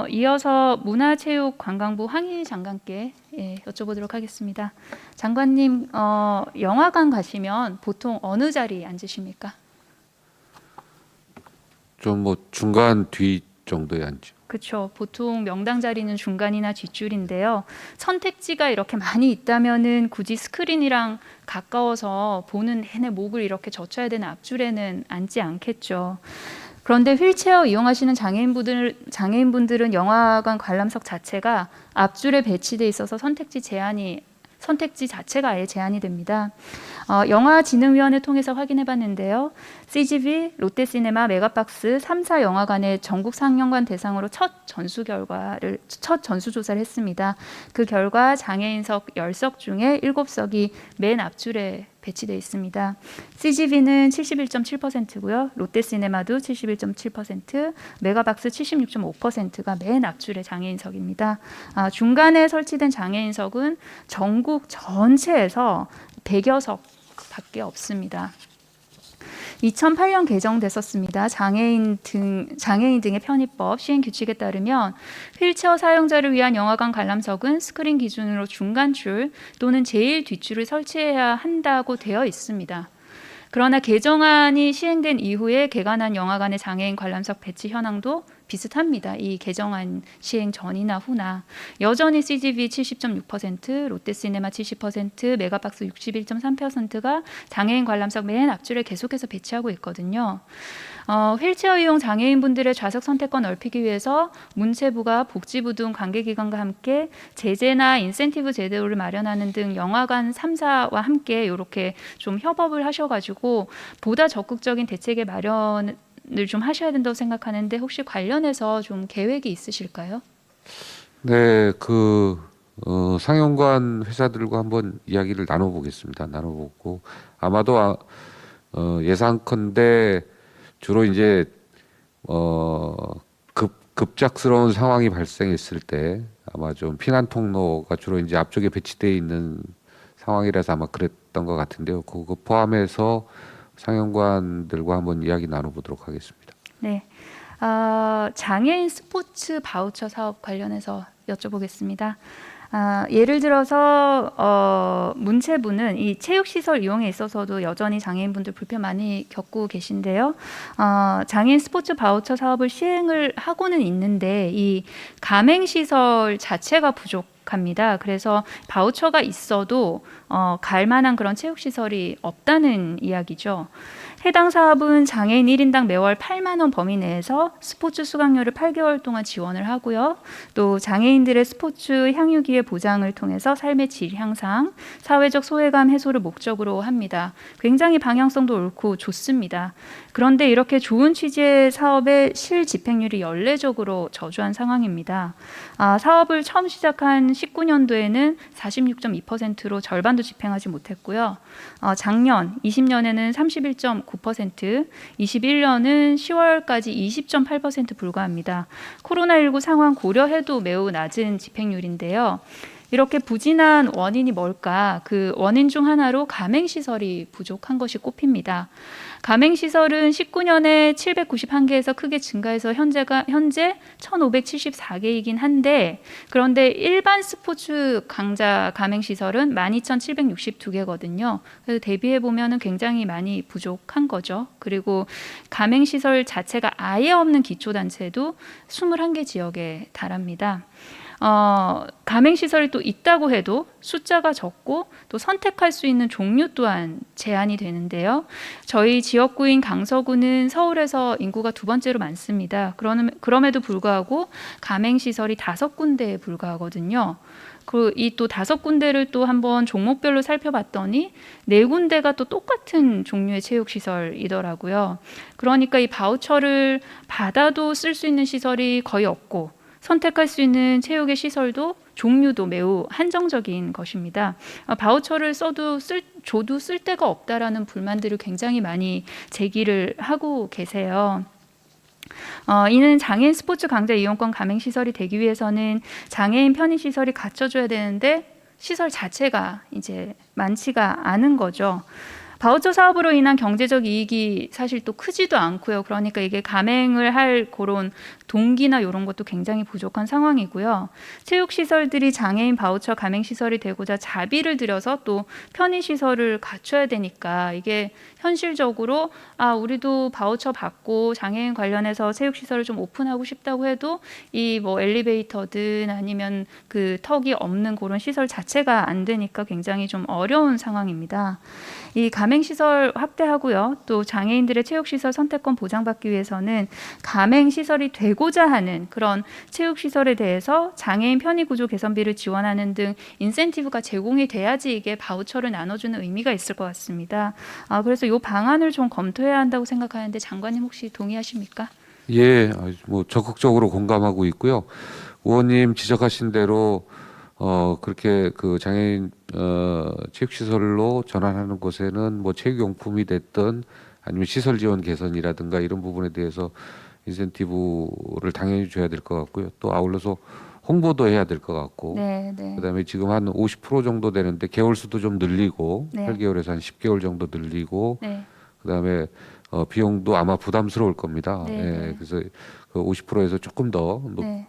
이어서 문화체육관광부 황희 장관께 여쭤보도록 하겠습니다. 장관님, 영화관 가시면 보통 어느 자리에 앉으십니까? 좀 뭐 중간 뒤 정도에 앉죠. 그렇죠. 보통 명당 자리는 중간이나 뒷줄인데요. 선택지가 이렇게 많이 있다면은 굳이 스크린이랑 가까워서 보는 내내 목을 이렇게 젖혀야 되는 앞줄에는 앉지 않겠죠. 그런데 휠체어 이용하시는 장애인분들은 영화관 관람석 자체가 앞줄에 배치돼 있어서 선택지 자체가 아예 제한이 됩니다. 영화진흥위원회 통해서 확인해 봤는데요. CGV, 롯데시네마, 메가박스 3사 영화관의 전국 상영관 대상으로 첫 전수 조사를 했습니다. 그 결과 장애인석 10석 중에 7석이 맨 앞줄에 배치되어 있습니다. CGV는 71.7%고요. 롯데시네마도 71.7%, 메가박스 76.5%가 맨 앞줄의 장애인석입니다. 중간에 설치된 장애인석은 전국 전체에서 100여 석밖에 없습니다. 2008년 개정됐었습니다. 장애인 등의 편입법 시행 규칙에 따르면 휠체어 사용자를 위한 영화관 관람석은 스크린 기준으로 중간줄 또는 제일 뒷줄을 설치해야 한다고 되어 있습니다. 그러나 개정안이 시행된 이후에 개관한 영화관의 장애인 관람석 배치 현황도 비슷합니다. 이 개정안 시행 전이나 후나 여전히 CGV 70.6%, 롯데시네마 70%, 메가박스 61.3%가 장애인 관람석 맨 앞줄에 계속해서 배치하고 있거든요. 휠체어 이용 장애인분들의 좌석 선택권 넓히기 위해서 문체부가 복지부 등 관계기관과 함께 제재나 인센티브 제도를 마련하는 등 영화관 3사와 함께 이렇게 좀 협업을 하셔가지고 보다 적극적인 대책의 마련을 좀 하셔야 된다고 생각하는데 혹시 관련해서 좀 계획이 있으실까요? 네, 상영관 회사들과 한번 이야기를 나눠보겠습니다. 나눠보고 아마도 예상컨대 주로 이제 급작스러운 상황이 발생했을 때 아마 좀 피난 통로가 주로 이제 앞쪽에 배치되어 있는 상황이라서 아마 그랬던 것 같은데요. 그거 포함해서 상영관들과 한번 이야기 나눠보도록 하겠습니다. 네, 장애인 스포츠 바우처 사업 관련해서 여쭤보겠습니다. 예를 들어서 문체부는 이 체육시설 이용에 있어서도 여전히 장애인분들 불편 많이 겪고 계신데요. 장애인 스포츠 바우처 사업을 시행을 하고는 있는데 이 가맹시설 자체가 부족합니다. 그래서 바우처가 있어도 갈 만한 그런 체육시설이 없다는 이야기죠. 해당 사업은 장애인 1인당 매월 8만 원 범위 내에서 스포츠 수강료를 8개월 동안 지원을 하고요. 또 장애인들의 스포츠 향유 기회 보장을 통해서 삶의 질 향상, 사회적 소외감 해소를 목적으로 합니다. 굉장히 방향성도 옳고 좋습니다. 그런데 이렇게 좋은 취지의 사업의 실집행률이 연례적으로 저조한 상황입니다. 사업을 처음 시작한 19년도에는 46.2%로 절반도 집행하지 못했고요. 작년 20년에는 31.9%, 21년은 10월까지 20.8% 불과합니다. 코로나19 상황 고려해도 매우 낮은 집행률인데요. 이렇게 부진한 원인이 뭘까? 그 원인 중 하나로 가맹시설이 부족한 것이 꼽힙니다. 가맹시설은 19년에 791개에서 크게 증가해서 현재 1574개이긴 한데 그런데 일반 스포츠 강자 가맹시설은 12,762개거든요. 그래서 대비해 보면 굉장히 많이 부족한 거죠. 그리고 가맹시설 자체가 아예 없는 기초단체도 21개 지역에 달합니다. 가맹시설이 또 있다고 해도 숫자가 적고 또 선택할 수 있는 종류 또한 제한이 되는데요. 저희 지역구인 강서구는 서울에서 인구가 2번째로 많습니다. 그럼에도 불구하고 가맹시설이 5군데에 불과하거든요. 이 또 5군데를 또 한번 종목별로 살펴봤더니 4군데가 또 똑같은 종류의 체육시설이더라고요. 그러니까 이 바우처를 받아도 쓸 수 있는 시설이 거의 없고 선택할 수 있는 체육의 시설도 종류도 매우 한정적인 것입니다. 바우처를 줘도 쓸 데가 없다라는 불만들을 굉장히 많이 제기를 하고 계세요. 이는 장애인 스포츠 강자 이용권 가맹시설이 되기 위해서는 장애인 편의시설이 갖춰줘야 되는데 시설 자체가 이제 많지가 않은 거죠. 바우처 사업으로 인한 경제적 이익이 사실 또 크지도 않고요. 그러니까 이게 감행을 할 그런 동기나 이런 것도 굉장히 부족한 상황이고요. 체육시설들이 장애인 바우처 감행시설이 되고자 자비를 들여서 또 편의시설을 갖춰야 되니까 이게 현실적으로 우리도 바우처 받고 장애인 관련해서 체육시설을 좀 오픈하고 싶다고 해도 이 뭐 엘리베이터든 아니면 그 턱이 없는 그런 시설 자체가 안 되니까 굉장히 좀 어려운 상황입니다. 이 가맹시설 확대하고요. 또 장애인들의 체육시설 선택권 보장받기 위해서는 가맹시설이 되고자 하는 그런 체육시설에 대해서 장애인 편의구조 개선비를 지원하는 등 인센티브가 제공이 돼야지 이게 바우처를 나눠주는 의미가 있을 것 같습니다. 그래서 이 방안을 좀 검토해야 한다고 생각하는데 장관님 혹시 동의하십니까? 예, 뭐 적극적으로 공감하고 있고요. 의원님 지적하신 대로 그렇게 그 장애인 체육시설로 전환하는 곳에는 뭐 체육용품이 됐든 아니면 시설 지원 개선이라든가 이런 부분에 대해서 인센티브를 당연히 줘야 될 것 같고요. 또 아울러서 홍보도 해야 될 것 같고, 네, 네. 그다음에 지금 한 50% 정도 되는데 개월 수도 좀 늘리고 네. 8개월에서 한 10개월 정도 늘리고, 네. 그다음에 비용도 아마 부담스러울 겁니다. 네, 예, 네. 그래서 그 50%에서 조금 더 네.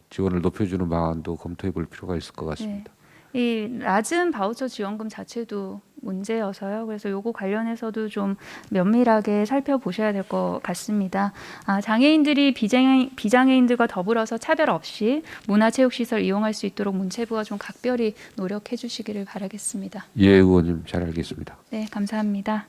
지원을 높여주는 방안도 검토해 볼 필요가 있을 것 같습니다. 이 낮은 바우처 지원금 자체도 문제여서요. 그래서 요거 관련해서도 좀 면밀하게 살펴보셔야 될 것 같습니다. 장애인들이 비장애인들과 더불어서 차별 없이 문화체육시설 이용할 수 있도록 문체부가 좀 각별히 노력해 주시기를 바라겠습니다. 예, 의원님 잘 알겠습니다. 네, 감사합니다.